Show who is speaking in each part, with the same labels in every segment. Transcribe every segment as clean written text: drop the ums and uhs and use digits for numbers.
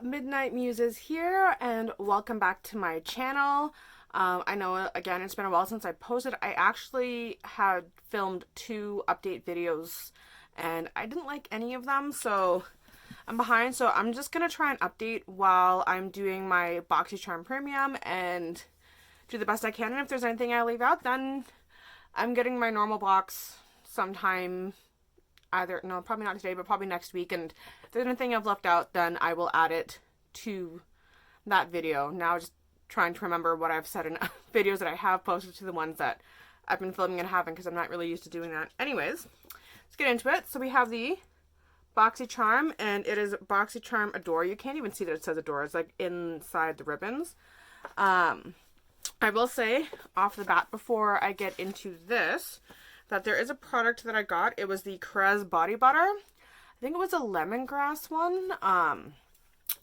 Speaker 1: Midnight Muses here, and welcome back to my channel. I know, again, it's been a while since I posted. I actually had filmed 2 update videos, and I didn't like any of them, so I'm behind. So I'm just going to try and update while I'm doing my BoxyCharm Premium and do the best I can. And if there's anything I leave out, then I'm getting my normal box sometime. No, probably not today, but probably next week. And if there's anything I've left out, then I will add it to that video. Now just trying to remember what I've said in videos that I have posted to the ones that I've been filming and having, because I'm not really used to doing that. Anyways, let's get into it. So we have the BoxyCharm, and it is BoxyCharm Adore. You can't even see that it says Adore. It's like inside the ribbons. I will say off the bat before I get into this, that there is a product that I got. It was the Crez body butter. I think it was a lemongrass one.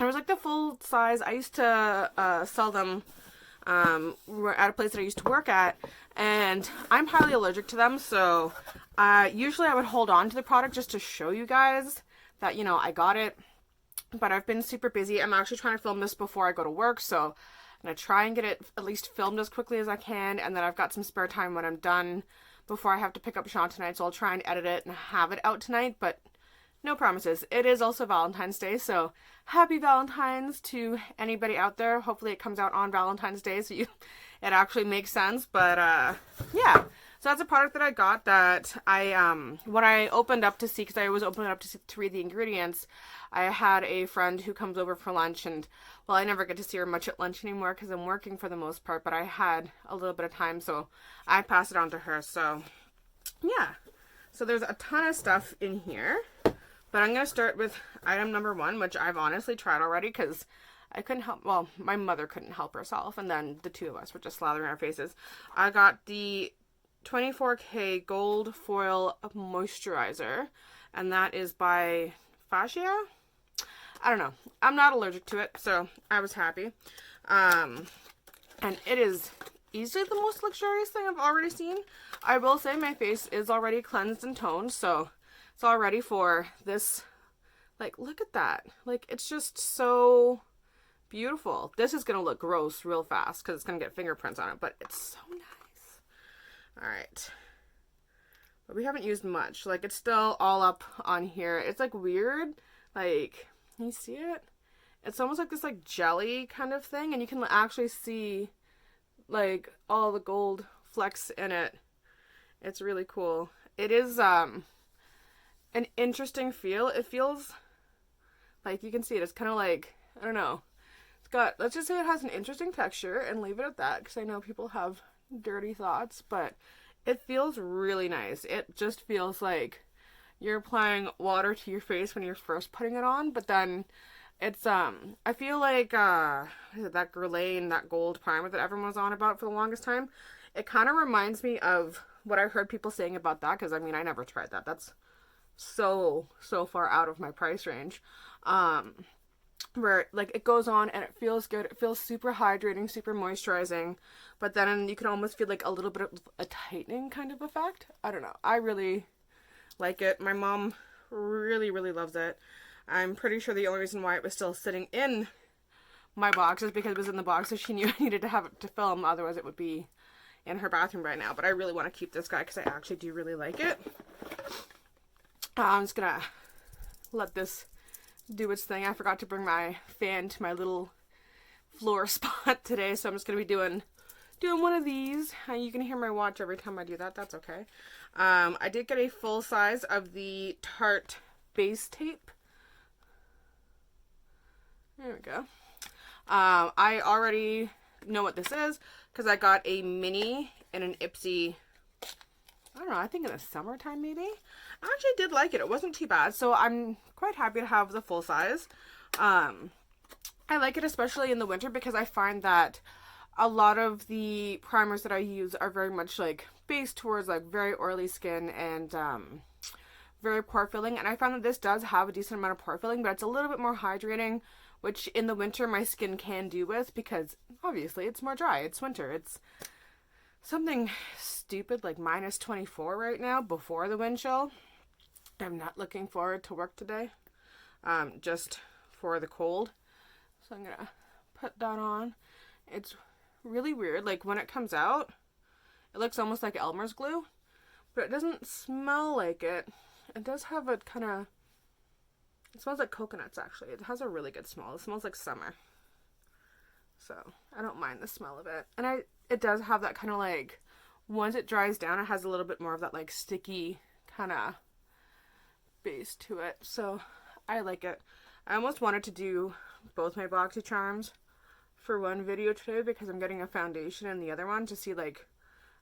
Speaker 1: It was like the full size. I used to sell them at a place that I used to work at, and I'm highly allergic to them, so usually I would hold on to the product just to show you guys that, you know, I got it, but I've been super busy. I'm actually trying to film this before I go to work, so I'm going to try and get it at least filmed as quickly as I can, and then I've got some spare time when I'm done before I have to pick up Sean tonight, so I'll try and edit it and have it out tonight, but no promises. It is also Valentine's Day, so happy Valentine's to anybody out there. Hopefully it comes out on Valentine's Day so it actually makes sense, but yeah. So that's a product that I got that when I opened up to see, because I always open it up to read the ingredients, I had a friend who comes over for lunch, and, well, I never get to see her much at lunch anymore because I'm working for the most part, but I had a little bit of time, so I passed it on to her. So, yeah. So there's a ton of stuff in here, but I'm going to start with item number 1, which I've honestly tried already because I couldn't help, well, my mother couldn't help herself, and then the 2 of us were just slathering our faces. I got the 24K Gold Foil Moisturizer, and that is by Fascia. I don't know. I'm not allergic to it, so I was happy. And it is easily the most luxurious thing I've already seen. I will say my face is already cleansed and toned, so it's all ready for this. Like, look at that. Like, it's just so beautiful. This is going to look gross real fast because it's going to get fingerprints on it, but it's so nice. All right. But we haven't used much. Like, it's still all up on here. It's, like, weird. Like, can you see it? It's almost like this, like, jelly kind of thing, and you can actually see, like, all the gold flecks in it. It's really cool. It is, an interesting feel. It feels like, you can see it. It's kind of like, I don't know. It's got, let's just say it has an interesting texture and leave it at that, because I know people have dirty thoughts, but it feels really nice. It just feels like you're applying water to your face when you're first putting it on, but then it's, I feel like, that Guerlain, that gold primer that everyone was on about for the longest time, it kind of reminds me of what I heard people saying about that, because, I mean, I never tried that. That's so far out of my price range. Where, like, it goes on and it feels good. It feels super hydrating, super moisturizing, but then you can almost feel like a little bit of a tightening kind of effect. I don't know. I really like it. My mom really loves it. I'm pretty sure the only reason why it was still sitting in my box is because it was in the box, so she knew I needed to have it to film. Otherwise, it would be in her bathroom right now. But I really want to keep this guy because I actually do really like it. I'm just gonna let this do its thing. I forgot to bring my fan to my little floor spot today, so I'm just gonna be doing one of these. You can hear my watch every time I do that. That's okay. I did get a full size of the Tarte base tape. There we go. I already know what this is because I got a mini and an Ipsy, I don't know, I think in the summertime maybe. I actually did like it. It wasn't too bad, so I'm quite happy to have the full size. I like it especially in the winter because I find that a lot of the primers that I use are very much like based towards like very oily skin and very pore filling, and I found that this does have a decent amount of pore filling, but it's a little bit more hydrating, which in the winter my skin can do with because obviously it's more dry. It's winter. It's something stupid like minus 24 right now before the wind chill. I'm not looking forward to work today, just for the cold. So I'm gonna put that on. It's really weird. Like when it comes out, it looks almost like Elmer's glue, but it doesn't smell like it. It does have a kind of, it smells like coconuts actually. It has a really good smell. It smells like summer. So I don't mind the smell of it. And it does have that kind of like, once it dries down, it has a little bit more of that like sticky kind of base to it. So I like it. I almost wanted to do both my BoxyCharms for one video today because I'm getting a foundation in the other one to see like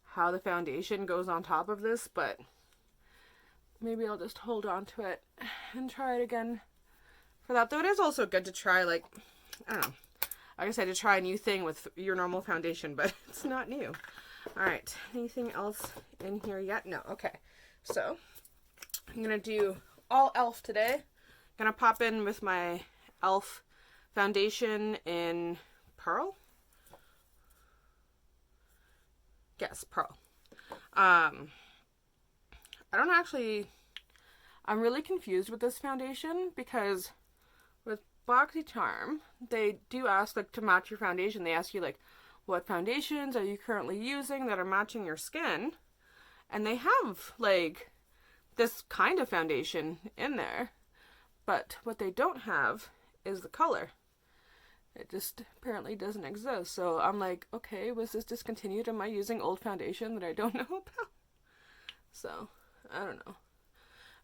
Speaker 1: how the foundation goes on top of this, but maybe I'll just hold on to it and try it again for that. Though it is also good to try, like, I don't know, like I said, to try a new thing with your normal foundation, but it's not new. Alright, anything else in here yet? No. Okay, so I'm gonna do all e.l.f. today. Gonna pop in with my e.l.f. foundation in Pearl. Yes, Pearl. I'm really confused with this foundation because with BoxyCharm, they do ask like to match your foundation. They ask you like, what foundations are you currently using that are matching your skin? And they have like this kind of foundation in there, but what they don't have is the color. It just apparently doesn't exist. So I'm like, okay, was this discontinued? Am I using old foundation that I don't know about? So, I don't know.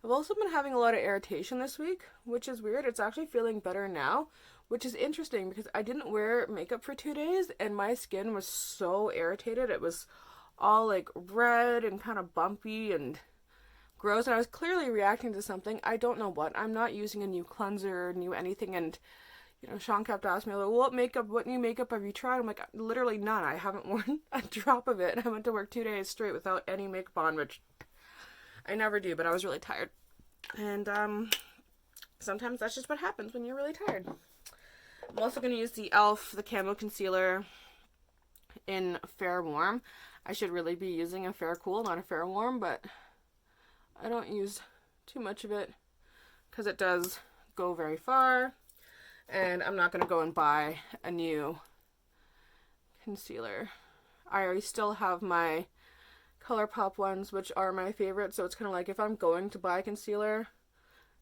Speaker 1: I've also been having a lot of irritation this week, which is weird. It's actually feeling better now, which is interesting because I didn't wear makeup for 2 days and my skin was so irritated. It was all like red and kind of bumpy and gross. And I was clearly reacting to something. I don't know what. I'm not using a new cleanser, new anything. And you know, Sean kept asking me, like, what new makeup have you tried? I'm like, literally none. I haven't worn a drop of it. I went to work 2 days straight without any makeup on, which I never do, but I was really tired. And sometimes that's just what happens when you're really tired. I'm also going to use the e.l.f. the Camo Concealer in Fair Warm. I should really be using a Fair Cool, not a Fair Warm, but I don't use too much of it because it does go very far. And I'm not going to go and buy a new concealer. I already still have my ColourPop ones, which are my favorite. So it's kind of like if I'm going to buy concealer,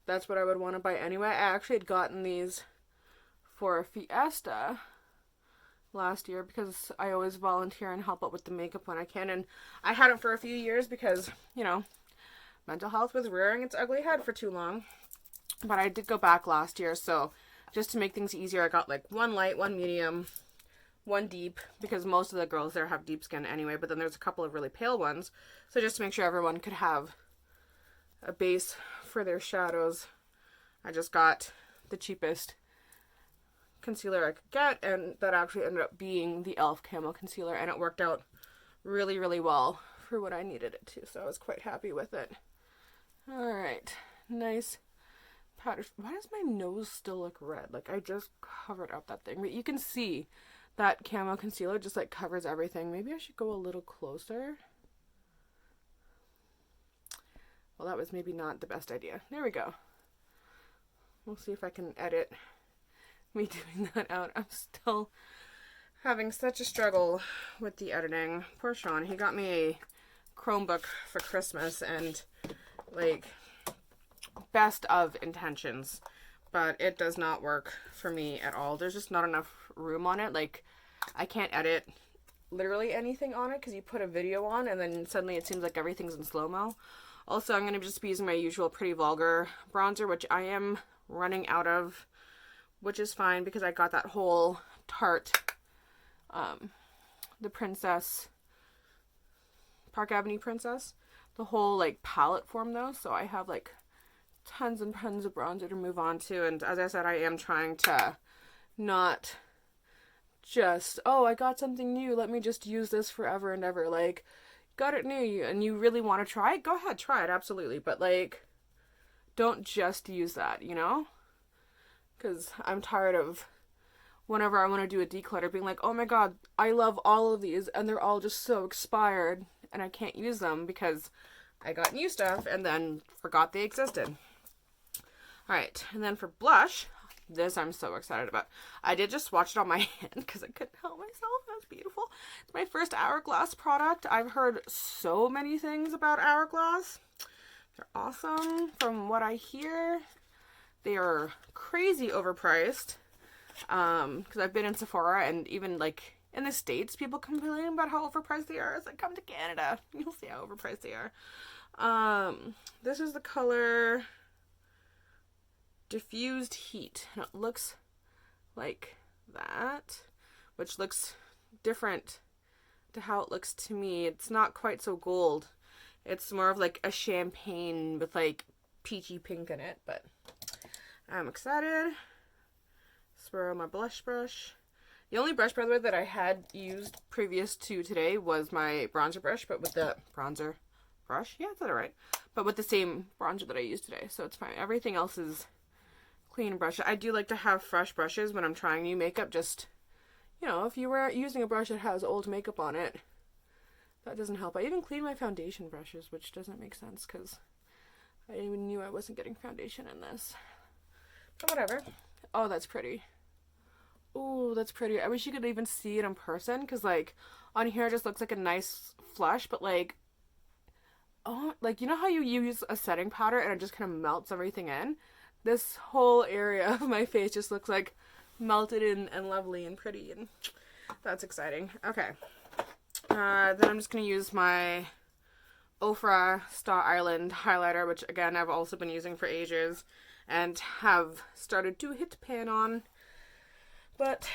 Speaker 1: that's what I would want to buy anyway. I actually had gotten these for a Fiesta last year because I always volunteer and help out with the makeup when I can. And I hadn't for a few years because, you know, mental health was rearing its ugly head for too long. But I did go back last year, so just to make things easier, I got like one light, one medium, one deep, because most of the girls there have deep skin anyway, but then there's a couple of really pale ones. So just to make sure everyone could have a base for their shadows, I just got the cheapest concealer I could get, and that actually ended up being the e.l.f. Camo Concealer, and it worked out really, really well for what I needed it to, so I was quite happy with it. Alright, nice powder. Why does my nose still look red? Like I just covered up that thing. But you can see that Camo Concealer just like covers everything. Maybe I should go a little closer. Well, that was maybe not the best idea. There we go. We'll see if I can edit me doing that out. I'm still having such a struggle with the editing. Poor Sean. He got me a Chromebook for Christmas and like best of intentions, but it does not work for me at all. There's just not enough room on it. Like I can't edit literally anything on it because you put a video on and then suddenly it seems like everything's in slow-mo. Also, I'm going to just be using my usual Pretty Vulgar bronzer, which I am running out of, which is fine because I got that whole Tarte, the Princess, Park Avenue Princess, the whole like palette form though, so I have like tons and tons of bronzer to move on to. And as I said, I am trying to not just, oh, I got something new, let me just use this forever and ever. Like, got it new and you really want to try it, go ahead, try it, absolutely, but like don't just use that, you know, because I'm tired of whenever I want to do a declutter being like, oh my god, I love all of these and they're all just so expired and I can't use them because I got new stuff and then forgot they existed. Alright, and then for blush, This I'm so excited about. I did just swatch it on my hand because I couldn't help myself. It was beautiful. It's my first Hourglass product. I've heard so many things about Hourglass. They're awesome from what I hear. They are crazy overpriced. Because I've been in Sephora, and even like in the States, people complain about how overpriced they are. It's like, come to Canada, you'll see how overpriced they are. This is the color Diffused Heat, and it looks like that, which looks different to how it looks to me. It's not quite so gold. It's more of like a champagne with like peachy pink in it, but I'm excited. Swirl my blush brush. The only brush, by the way, that I had used previous to today was my bronzer brush, but with the bronzer brush, yeah, I said it right, but with the same bronzer that I used today, so it's fine. Everything else is clean brush. I do like to have fresh brushes when I'm trying new makeup. Just, you know, if you were using a brush that has old makeup on it, that doesn't help. I even clean my foundation brushes, which doesn't make sense because I even knew I wasn't getting foundation in this. But whatever. Oh, that's pretty. Oh, that's pretty. I wish you could even see it in person, because like on here it just looks like a nice flush, but like, oh, like, you know how you use a setting powder and it just kind of melts everything in? This whole area of my face just looks like melted in and lovely and pretty, and that's exciting. Okay. Then I'm just going to use my Ofra Star Island highlighter, which again I've also been using for ages and have started to hit pan on. But,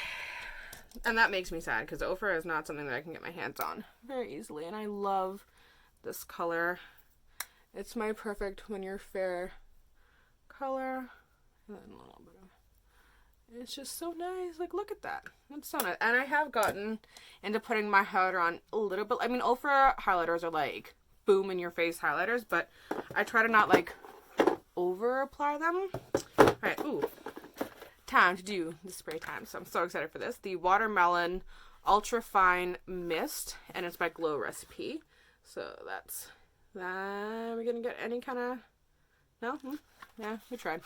Speaker 1: and that makes me sad because Ofra is not something that I can get my hands on very easily, and I love this color. It's my perfect when you're fair color. And then a little bit of, it's just so nice. Like, look at that. It's so nice. And I have gotten into putting my highlighter on a little bit. I mean, Ofra highlighters are like boom in your face highlighters, but I try to not like over apply them. Alright, ooh. Time to do the spray time. So I'm so excited for this. The Watermelon Ultra Fine Mist, and it's by Glow Recipe. So that's that. Are we gonna get any kind of, no? Yeah, we tried.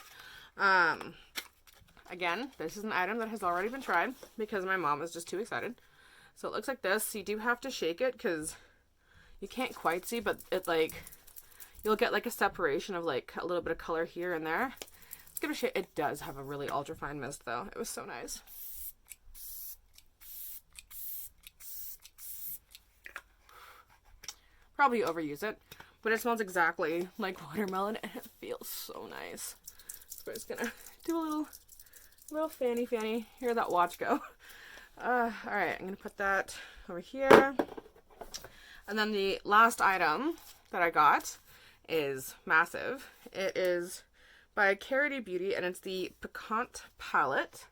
Speaker 1: Again, this is an item that has already been tried because my mom was just too excited. So it looks like this. You do have to shake it because you can't quite see, but it like, you'll get like a separation of like a little bit of color here and there. Let's give it a shake. It does have a really ultra fine mist though. It was so nice. Probably overuse it, but it smells exactly like watermelon and it feels so nice. So we're just gonna do a little fanny. Hear that watch go. Alright, I'm gonna put that over here. And then the last item that I got is massive. It is by Conte Beauty, and it's the Conte Palette.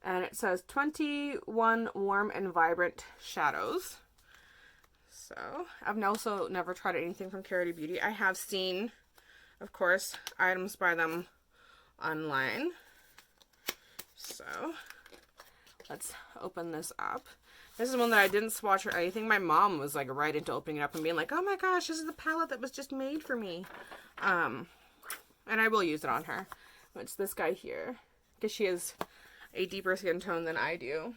Speaker 1: And it says 21 warm and vibrant shadows. So, I've also never tried anything from Conte Beauty. I have seen, of course, items by them online. So, let's open this up. This is one that I didn't swatch or anything. My mom was like right into opening it up and being like, oh my gosh, this is the palette that was just made for me. And I will use it on her. It's this guy here, because she has a deeper skin tone than I do.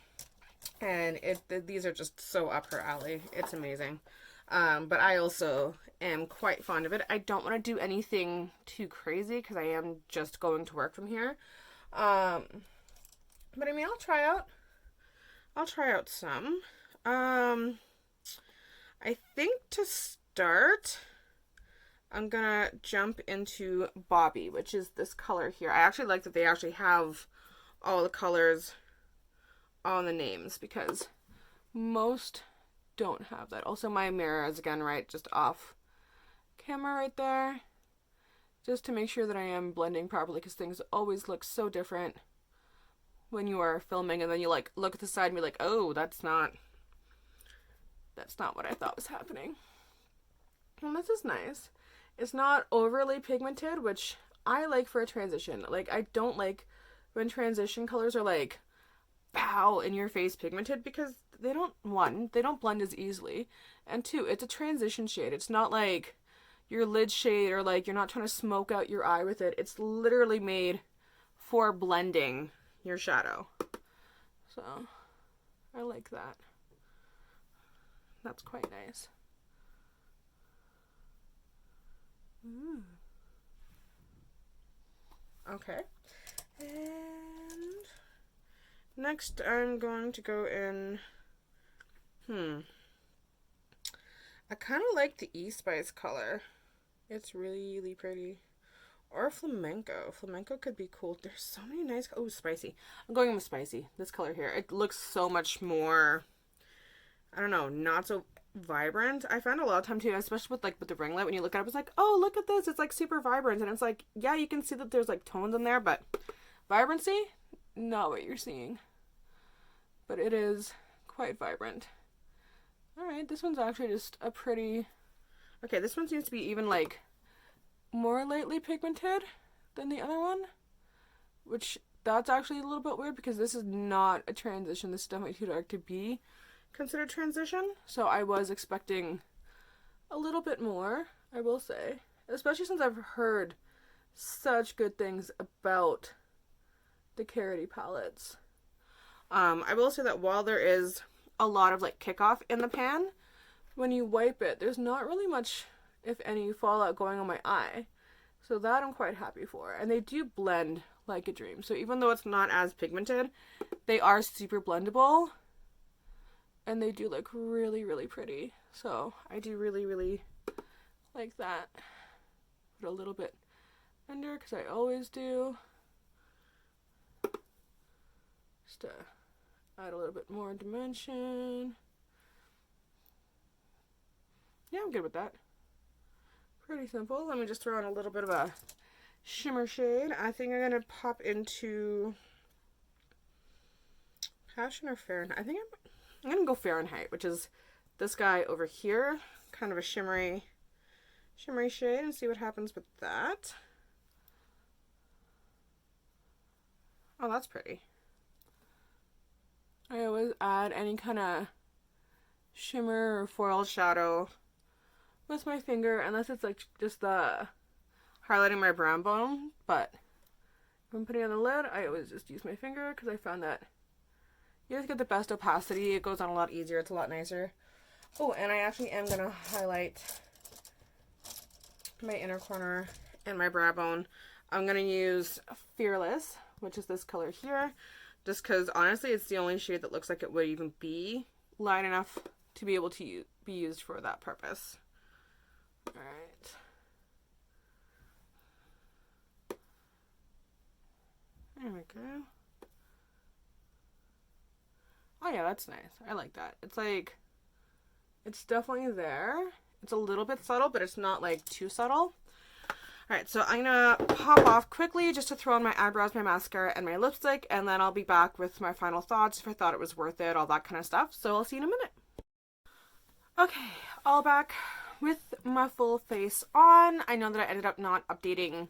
Speaker 1: And these are just so up her alley. It's amazing. But I also am quite fond of it. I don't want to do anything too crazy because I am just going to work from here. But I mean, I'll try out some. I think to start, I'm gonna jump into Bobby, which is this color here. I actually like that they actually have all the colors on the names because most don't have that. Also, my mirror is again right just off camera right there, just to make sure that I am blending properly, because things always look so different when you are filming and then you like look at the side and be like, oh, that's not what I thought was happening. And this is nice. It's not overly pigmented, which I like for a transition. Like, I don't like when transition colors are like pow in your face pigmented, because they don't blend as easily, and two, it's a transition shade. It's not like your lid shade, or like you're not trying to smoke out your eye with it. It's literally made for blending your shadow. So I like that. That's quite nice. Ooh. Okay. And next I'm going to go in, I kind of like the E-Spice color. It's really pretty. Or flamenco. Flamenco could be cool. There's so many nice, oh, spicy. I'm going with spicy. This color here. It looks so much more, I don't know, not so vibrant. I found a lot of time too, especially with the ring light, when you look at it, it's like, oh, look at this. It's like super vibrant. And it's like, yeah, you can see that there's like tones in there, but vibrancy, not what you're seeing. But it is quite vibrant. Alright, this one's actually just a pretty, okay, this one seems to be even like more lightly pigmented than the other one, which that's actually a little bit weird because this is not a transition. This is definitely too dark to be considered transition, so I was expecting a little bit more, I will say, especially since I've heard such good things about the Conte palettes. I will say that while there is a lot of like kickoff in the pan, when you wipe it, there's not really much, if any, fallout going on my eye. So that I'm quite happy for. And they do blend like a dream. So even though it's not as pigmented, they are super blendable. And they do look really pretty. So I do really like that. Put a little bit under, because I always do. Just to add a little bit more dimension. Yeah, I'm good with that. Pretty simple. Let me just throw in a little bit of a shimmer shade. I think I'm going to pop into Passion or Fahrenheit. I think I'm going to go Fahrenheit, which is this guy over here. Kind of a shimmery shade, and see what happens with that. Oh, that's pretty. I always add any kind of shimmer or foil shadow with my finger, unless it's like just the highlighting my brow bone. But if I'm putting on the lid, I always just use my finger because I found that you just get the best opacity. It goes on a lot easier. It's a lot nicer. Oh, and I actually am going to highlight my inner corner and my brow bone. I'm going to use Fearless, which is this color here, just because honestly it's the only shade that looks like it would even be light enough to be able to be used for that purpose. Alright. There we go. Oh yeah, that's nice. I like that. It's like, it's definitely there. It's a little bit subtle, but it's not like too subtle. Alright, so I'm gonna pop off quickly just to throw on my eyebrows, my mascara, and my lipstick, and then I'll be back with my final thoughts, if I thought it was worth it, all that kind of stuff. So I'll see you in a minute. Okay, all back with my full face on. I know that I ended up not updating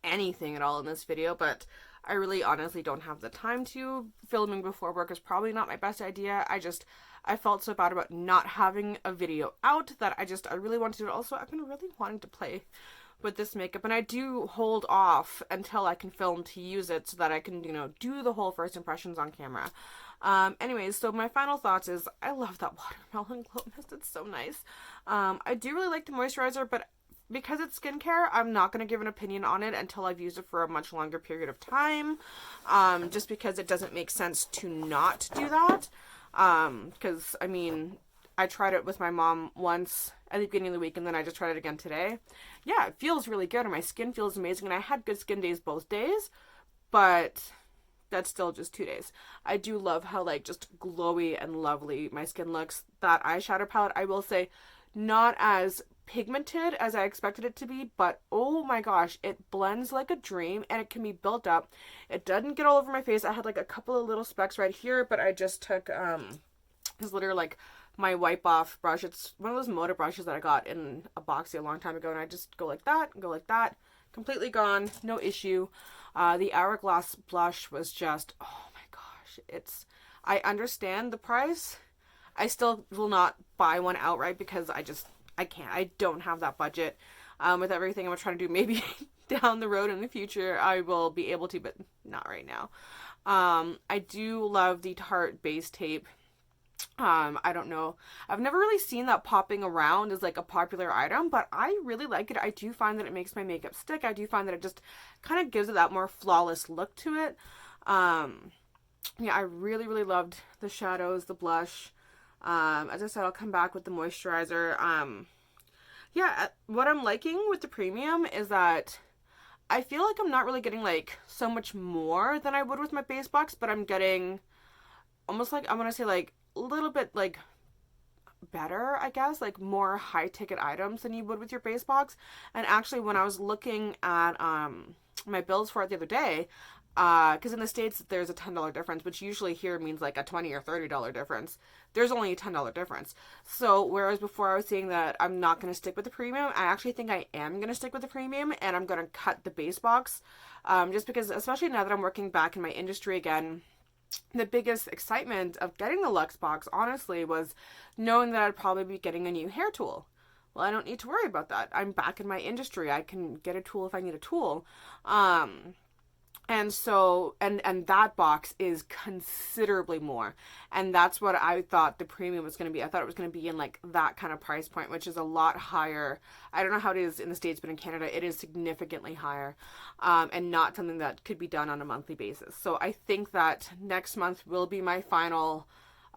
Speaker 1: anything at all in this video, but I really honestly don't have the time to. Filming before work is probably not my best idea. I felt so bad about not having a video out that I really wanted to do it. Also, I've been really wanting to play with this makeup, and I do hold off until I can film to use it so that I can, you know, do the whole first impressions on camera. Anyways, so my final thoughts is I love that watermelon glow mist. It's so nice. I do really like the moisturizer, but because it's skincare, I'm not going to give an opinion on it until I've used it for a much longer period of time. Just because it doesn't make sense to not do that. Because, I mean, I tried it with my mom once at the beginning of the week, and then I just tried it again today. Yeah, it feels really good, and my skin feels amazing, and I had good skin days both days, but that's still just 2 days. I do love how, like, just glowy and lovely my skin looks. That eyeshadow palette, I will say, not as pigmented as I expected it to be, but oh my gosh, it blends like a dream, and it can be built up. It doesn't get all over my face. I had like a couple of little specks right here, but I just took this literally like my wipe off brush. It's one of those motor brushes that I got in a Boxy a long time ago, and I just go like that, completely gone, no issue. The Hourglass blush was just, oh my gosh, I understand the price. I still will not buy one outright because I can't. I don't have that budget. With everything I'm trying to do, maybe down the road in the future I will be able to, but not right now. I do love the Tarte base tape. I don't know. I've never really seen that popping around as like a popular item, but I really like it. I do find that it makes my makeup stick. I do find that it just kind of gives it that more flawless look to it. Yeah, I really, really loved the shadows, the blush. As I said, I'll come back with the moisturizer. Yeah, what I'm liking with the premium is that I feel like I'm not really getting like so much more than I would with my base box, but I'm getting almost like, I want to say like a little bit like better, I guess, like more high ticket items than you would with your base box. And actually when I was looking at my bills for it the other day, because in the States there's a $10 difference, which usually here means like a $20 or $30 difference. There's only a $10 difference. So whereas before I was saying that I'm not going to stick with the premium, I actually think I am going to stick with the premium, and I'm going to cut the base box, just because, especially now that I'm working back in my industry again, the biggest excitement of getting the Luxe box, honestly, was knowing that I'd probably be getting a new hair tool. Well, I don't need to worry about that. I'm back in my industry. I can get a tool if I need a tool. And so, and that box is considerably more. And that's what I thought the premium was going to be. I thought it was going to be in like that kind of price point, which is a lot higher. I don't know how it is in the States, but in Canada, it is significantly higher. And not something that could be done on a monthly basis. So I think that next month will be my final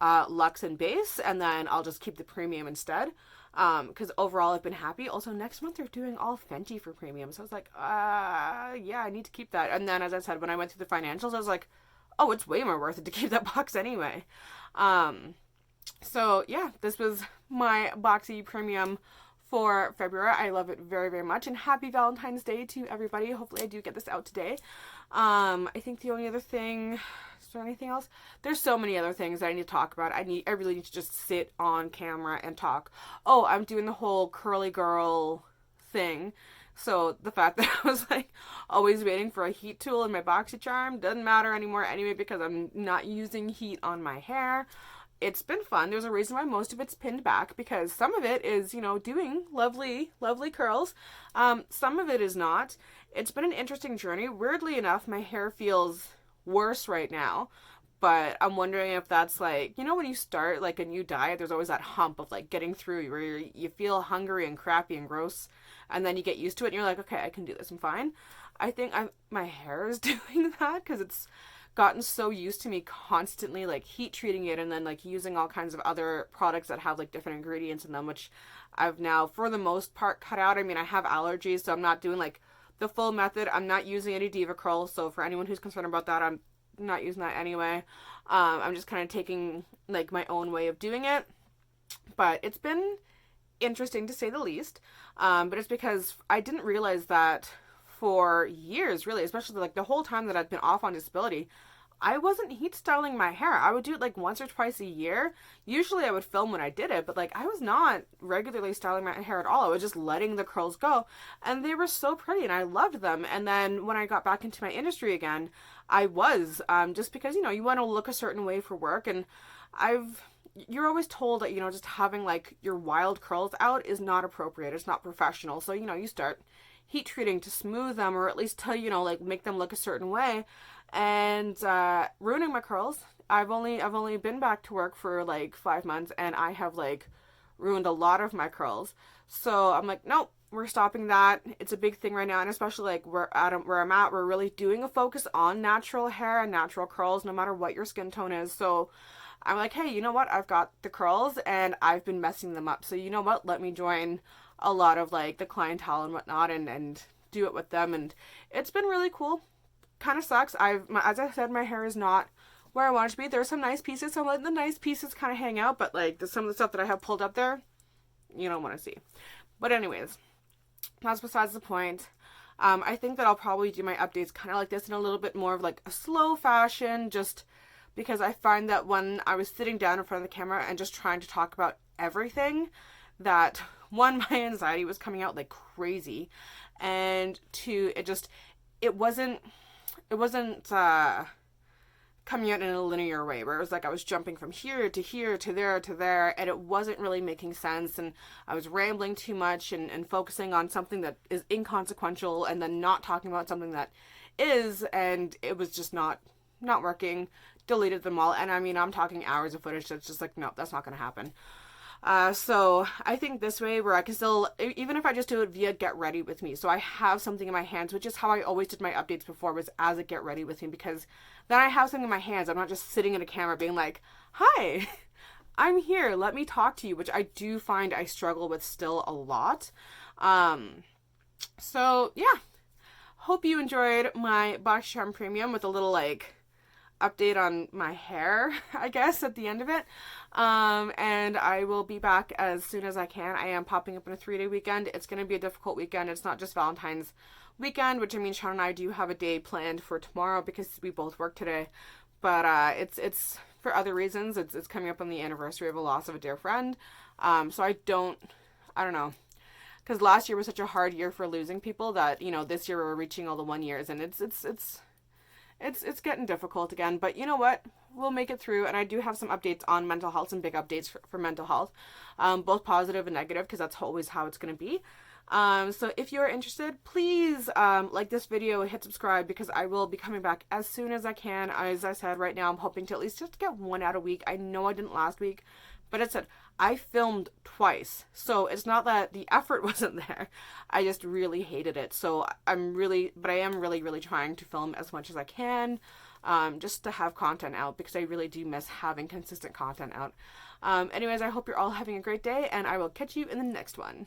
Speaker 1: Luxe and base, and then I'll just keep the premium instead. Because overall I've been happy. Also, next month they're doing all Fenty for premium. So I was like, yeah, I need to keep that. And then, as I said, when I went through the financials, I was like, oh, it's way more worth it to keep that box anyway. So yeah, this was my Boxy Premium for February. I love it very, very much. And happy Valentine's Day to everybody. Hopefully I do get this out today. I think the only other thing, is there anything else? There's so many other things that I need to talk about. I really need to just sit on camera and talk. Oh, I'm doing the whole curly girl thing. So the fact that I was like always waiting for a heat tool in my BoxyCharm doesn't matter anymore anyway, because I'm not using heat on my hair. It's been fun. There's a reason why most of it's pinned back, because some of it is, you know, doing lovely, lovely curls. Some of it is not. It's been an interesting journey. Weirdly enough, my hair feels worse right now, but I'm wondering if that's like, you know, when you start like a new diet, there's always that hump of like getting through where you feel hungry and crappy and gross, and then you get used to it and you're like, okay, I can do this, I'm fine. I think my hair is doing that, because it's gotten so used to me constantly like heat treating it and then like using all kinds of other products that have like different ingredients in them, which I've now for the most part cut out. I mean, I have allergies, so I'm not doing like the full method. I'm not using any Diva Curl, so for anyone who's concerned about that, I'm not using that anyway. I'm just kind of taking like my own way of doing it, but it's been interesting to say the least. But it's because I didn't realize that for years, really, especially like the whole time that I've been off on disability, I wasn't heat styling my hair. I would do it like once or twice a year. Usually I would film when I did it, but like I was not regularly styling my hair at all. I was just letting the curls go, and they were so pretty and I loved them. And then when I got back into my industry again, I was, just because, you know, you want to look a certain way for work, and you're always told that, you know, just having like your wild curls out is not appropriate. It's not professional. So, you know, you start heat treating to smooth them, or at least to, you know, like make them look a certain way, and ruining my curls. I've only been back to work for like 5 months, and I have like ruined a lot of my curls. So I'm like, nope, we're stopping that. It's a big thing right now, and especially like where I'm at, we're really doing a focus on natural hair and natural curls, no matter what your skin tone is. So I'm like, hey, you know what? I've got the curls and I've been messing them up. So you know what? Let me join a lot of like the clientele and whatnot, and do it with them. And it's been really cool. Kind of sucks. As I said, my hair is not where I want it to be. There's some nice pieces. So I'm letting the nice pieces kind of hang out, but like some of the stuff that I have pulled up there, you don't want to see. But anyways, that's besides the point. I think that I'll probably do my updates kind of like this in a little bit more of like a slow fashion, just because I find that when I was sitting down in front of the camera and just trying to talk about everything, that one, my anxiety was coming out like crazy, and two, it wasn't coming out in a linear way, where it was like I was jumping from here to here to there to there, and it wasn't really making sense, and I was rambling too much and focusing on something that is inconsequential and then not talking about something that is, and it was just not working. Deleted them all, and I mean, I'm talking hours of footage that's just like, no, that's not gonna happen. So I think this way, where I can still, even if I just do it via get ready with me, so I have something in my hands, which is how I always did my updates before, was as a get ready with me, because then I have something in my hands. I'm not just sitting in a camera being like, hi, I'm here, let me talk to you, which I do find I struggle with still a lot. So yeah, hope you enjoyed my BoxyCharm Premium with a little like update on my hair, I guess, at the end of it. And I will be back as soon as I can. I am popping up in a 3-day weekend. It's going to be a difficult weekend. It's not just Valentine's weekend, which I mean, Sean and I do have a day planned for tomorrow because we both work today. But it's for other reasons. It's coming up on the anniversary of a loss of a dear friend. So I don't know. Because last year was such a hard year for losing people that, you know, this year we're reaching all the 1 years, and it's getting difficult again, but you know what? We'll make it through, and I do have some updates on mental health, some big updates for mental health, both positive and negative, because that's always how it's going to be. So if you're interested, please like this video, hit subscribe, because I will be coming back as soon as I can. As I said, right now I'm hoping to at least just get one out a week. I know I didn't last week, but it said I filmed twice, so it's not that the effort wasn't there. I just really hated it. So I am really trying to film as much as I can, just to have content out, because I really do miss having consistent content out. Anyways, I hope you're all having a great day, and I will catch you in the next one.